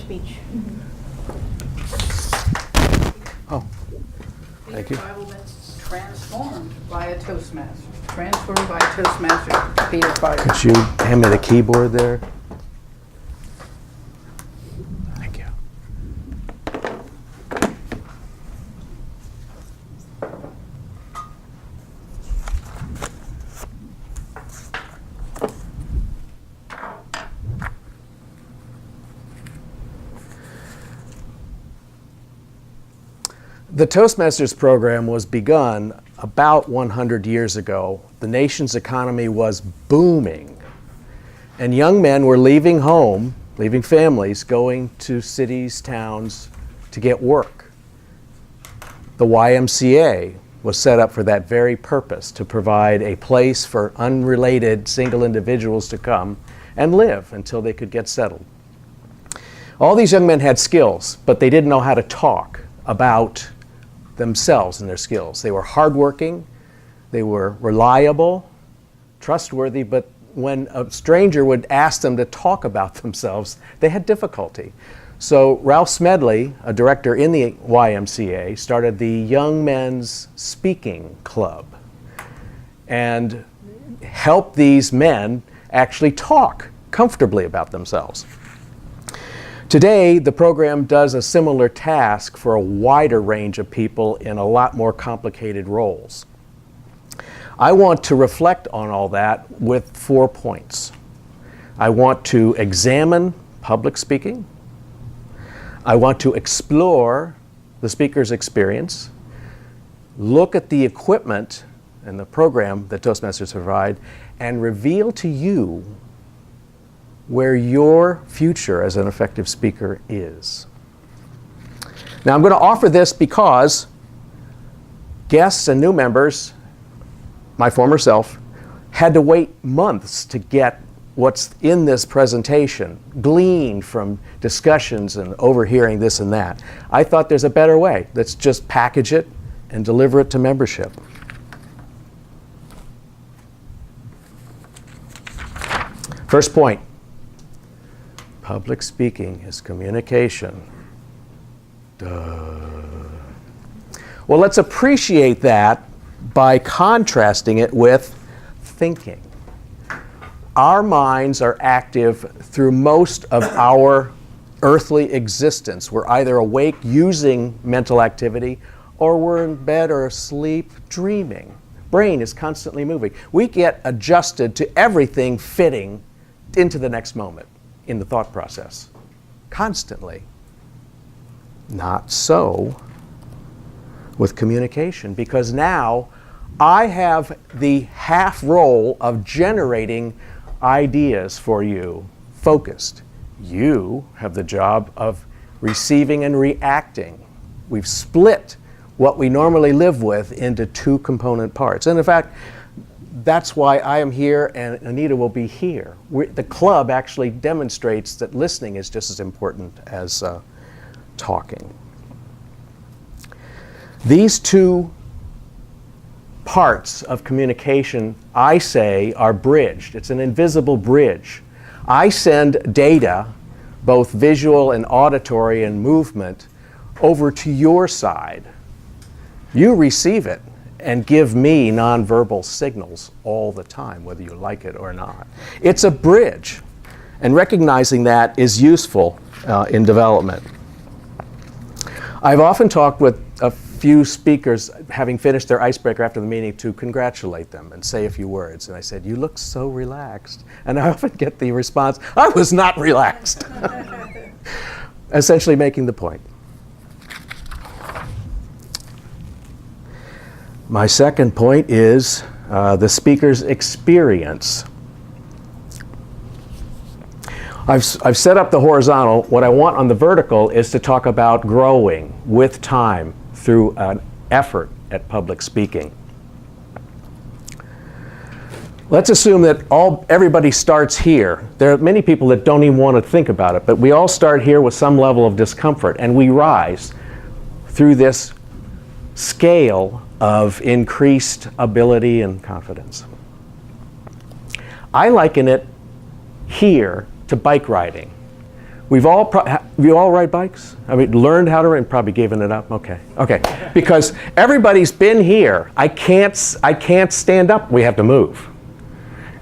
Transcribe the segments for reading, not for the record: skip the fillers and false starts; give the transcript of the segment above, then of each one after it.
speech. Oh, thank you. Bible that's transformed by a Toastmaster. Transformed by a Toastmaster. Peter Fire. Could you hand me the keyboard there? Thank you. The Toastmasters program was begun about 100 years ago. The nation's economy was booming, and young men were leaving home, leaving families, going to cities, towns to get work. The YMCA was set up for that very purpose, to provide a place for unrelated single individuals to come and live until they could get settled. All these young men had skills, but they didn't know how to talk about themselves and their skills. They were hardworking, they were reliable, trustworthy, but when a stranger would ask them to talk about themselves, they had difficulty. So Ralph Smedley, a director in the YMCA, started the Young Men's Speaking Club and helped these men actually talk comfortably about themselves. Today, the program does a similar task for a wider range of people in a lot more complicated roles. I want to reflect on all that with 4 points. I want to examine public speaking. I want to explore the speaker's experience, look at the equipment and the program that Toastmasters provide, and reveal to you where your future as an effective speaker is. Now, I'm going to offer this because guests and new members, my former self, had to wait months to get what's in this presentation, gleaned from discussions and overhearing this and that. I thought there's a better way. Let's just package it and deliver it to membership. First point. Public speaking is communication. Duh. Well, let's appreciate that by contrasting it with thinking. Our minds are active through most of our earthly existence. We're either awake using mental activity, or we're in bed or asleep dreaming. Brain is constantly moving. We get adjusted to everything fitting into the next moment in the thought process, constantly. Not so with communication, because now I have the half role of generating ideas for you, focused. You have the job of receiving and reacting. We've split what we normally live with into 2 component parts. And in fact, that's why I am here and Anita will be here. The club actually demonstrates that listening is just as important as talking. These 2 parts of communication, I say, are bridged. It's an invisible bridge. I send data, both visual and auditory and movement, over to your side. You receive it and give me nonverbal signals all the time, whether you like it or not. It's a bridge, and recognizing that is useful in development. I've often talked with a few speakers, having finished their icebreaker after the meeting, to congratulate them and say a few words. And I said, "You look so relaxed." And I often get the response, "I was not relaxed." Essentially making the point. My second point is the speaker's experience. I've set up the horizontal. What I want on the vertical is to talk about growing with time through an effort at public speaking. Let's assume that everybody starts here. There are many people that don't even want to think about it, but we all start here with some level of discomfort, and we rise through this scale of increased ability and confidence. I liken it here to bike riding. You all ride bikes? I mean, learned how to ride, probably given it up. Okay. Because everybody's been here. I can't stand up. We have to move.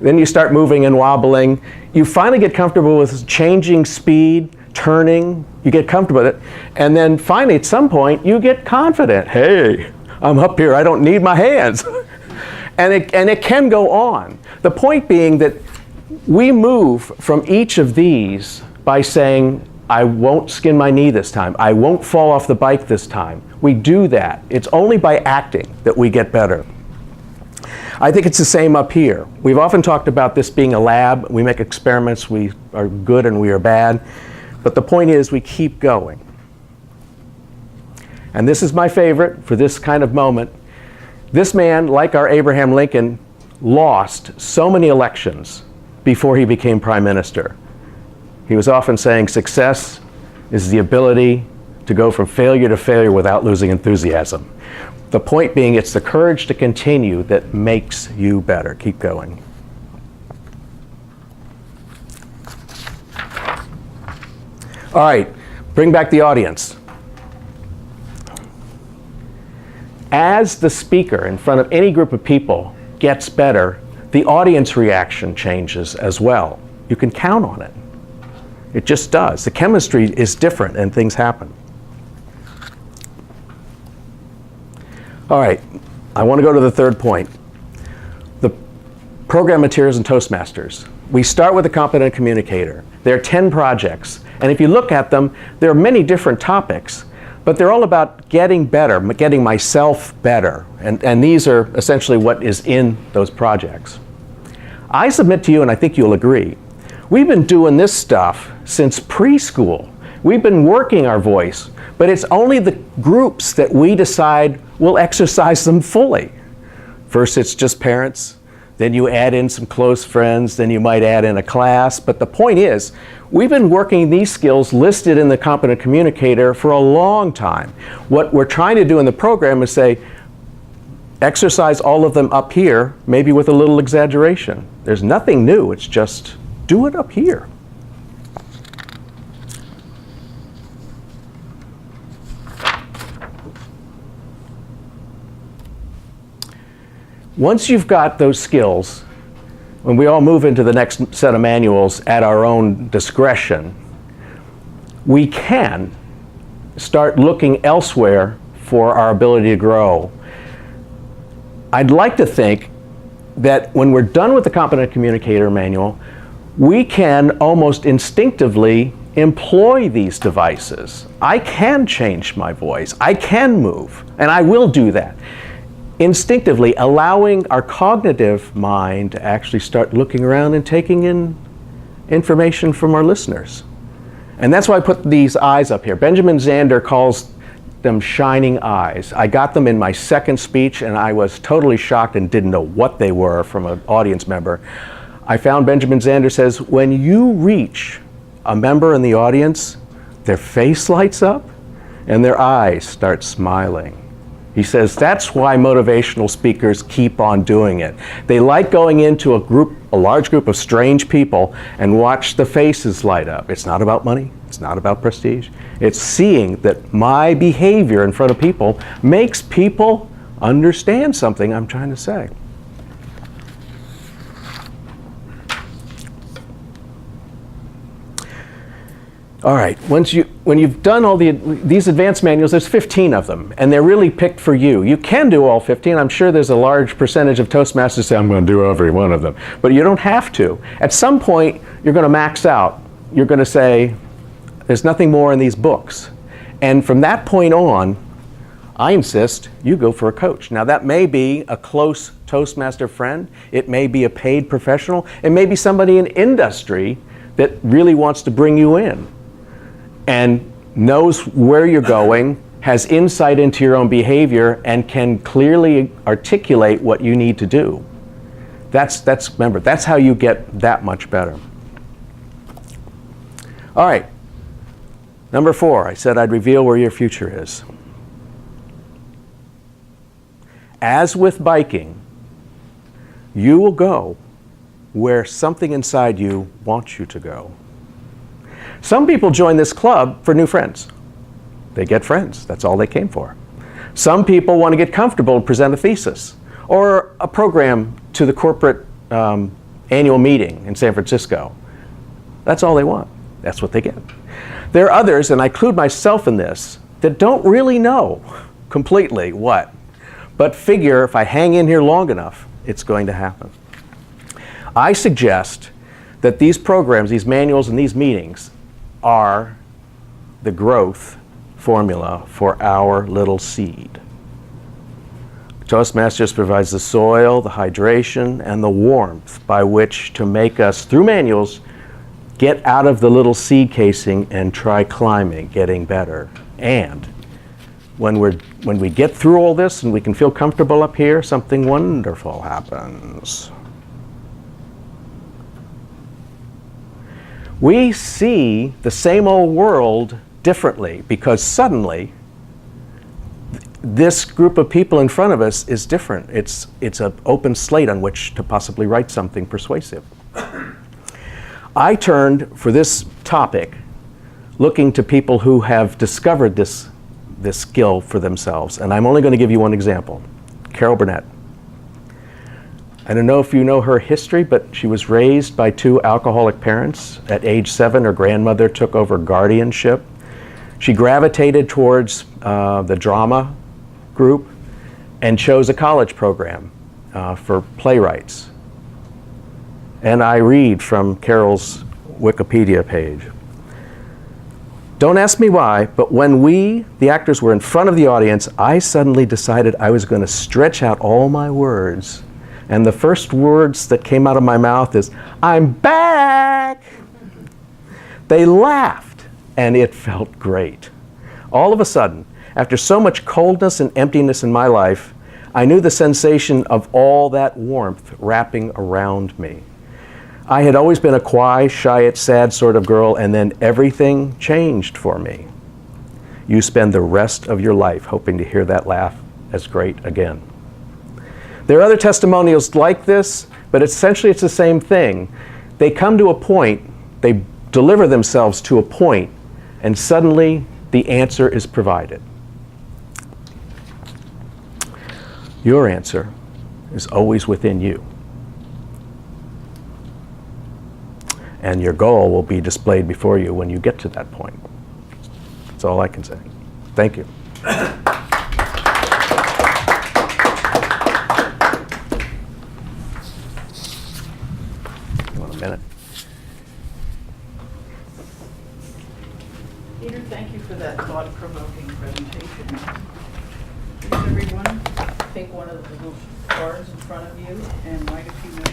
Then you start moving and wobbling. You finally get comfortable with changing speed, turning. You get comfortable with it. And then finally, at some point, you get confident. Hey, I'm up here. I don't need my hands. and it can go on. The point being that we move from each of these by saying, I won't skin my knee this time. I won't fall off the bike this time. We do that. It's only by acting that we get better. I think it's the same up here. We've often talked about this being a lab. We make experiments. We are good and we are bad. But the point is we keep going. And this is my favorite for this kind of moment. This man, like our Abraham Lincoln, lost so many elections before he became prime minister. He was often saying success is the ability to go from failure to failure without losing enthusiasm. The point being, it's the courage to continue that makes you better. Keep going. All right, bring back the audience. As the speaker in front of any group of people gets better, the audience reaction changes as well. You can count on it. It just does. The chemistry is different and things happen. All right, I want to go to the third point. The program materials in Toastmasters. We start with a competent communicator. There are 10 projects, and if you look at them, there are many different topics, but they're all about getting better, getting myself better, and these are essentially what is in those projects. I submit to you, and I think you'll agree, we've been doing this stuff since preschool. We've been working our voice, but it's only the groups that we decide will exercise them fully. First it's just parents, then you add in some close friends, then you might add in a class, but the point is, we've been working these skills listed in the Competent Communicator for a long time. What we're trying to do in the program is say, exercise all of them up here, maybe with a little exaggeration. There's nothing new, it's just do it up here. Once you've got those skills, when we all move into the next set of manuals at our own discretion, we can start looking elsewhere for our ability to grow. I'd like to think that when we're done with the Competent Communicator manual, we can almost instinctively employ these devices. I can change my voice. I can move, and I will do that. Instinctively allowing our cognitive mind to actually start looking around and taking in information from our listeners. And that's why I put these eyes up here. Benjamin Zander calls them shining eyes. I got them in my second speech and I was totally shocked and didn't know what they were from an audience member. I found Benjamin Zander says, when you reach a member in the audience, their face lights up and their eyes start smiling. He says that's why motivational speakers keep on doing it. They like going into a large group of strange people and watch the faces light up. It's not about money. It's not about prestige. It's seeing that my behavior in front of people makes people understand something I'm trying to say. All right, when you've done all these advanced manuals, there's 15 of them, and they're really picked for you. You can do all 15. I'm sure there's a large percentage of Toastmasters say, I'm going to do every one of them. But you don't have to. At some point, you're going to max out. You're going to say, there's nothing more in these books. And from that point on, I insist you go for a coach. Now that may be a close Toastmaster friend. It may be a paid professional. It may be somebody in industry that really wants to bring you in and knows where you're going, has insight into your own behavior, and can clearly articulate what you need to do. Remember, that's how you get that much better. All right, number 4, I said I'd reveal where your future is. As with biking, you will go where something inside you wants you to go. Some people join this club for new friends. They get friends. That's all they came for. Some people want to get comfortable and present a thesis or a program to the corporate annual meeting in San Francisco. That's all they want. That's what they get. There are others, and I include myself in this, that don't really know completely what, but figure if I hang in here long enough, it's going to happen. I suggest that these programs, these manuals, and these meetings are the growth formula for our little seed. Toastmasters provides the soil, the hydration, and the warmth by which to make us, through manuals, get out of the little seed casing and try climbing, getting better. And when we get through all this and we can feel comfortable up here, something wonderful happens. We see the same old world differently because suddenly this group of people in front of us is different. It's an open slate on which to possibly write something persuasive. I turned for this topic looking to people who have discovered this skill for themselves. And I'm only going to give you one example. Carol Burnett. I don't know if you know her history, but she was raised by two alcoholic parents. At age 7, her grandmother took over guardianship. She gravitated towards the drama group and chose a college program for playwrights. And I read from Carol's Wikipedia page. Don't ask me why, but when we, the actors, were in front of the audience, I suddenly decided I was going to stretch out all my words. And the first words that came out of my mouth is, "I'm back!" They laughed, and it felt great. All of a sudden, after so much coldness and emptiness in my life, I knew the sensation of all that warmth wrapping around me. I had always been a quiet, shy, sad sort of girl, and then everything changed for me. You spend the rest of your life hoping to hear that laugh as great again. There are other testimonials like this, but essentially it's the same thing. They come to a point, they deliver themselves to a point, and suddenly the answer is provided. Your answer is always within you. And your goal will be displayed before you when you get to that point. That's all I can say. Thank you. You want a minute? Peter, thank you for that thought-provoking presentation. Please, everyone, take one of the little cards in front of you and write a few notes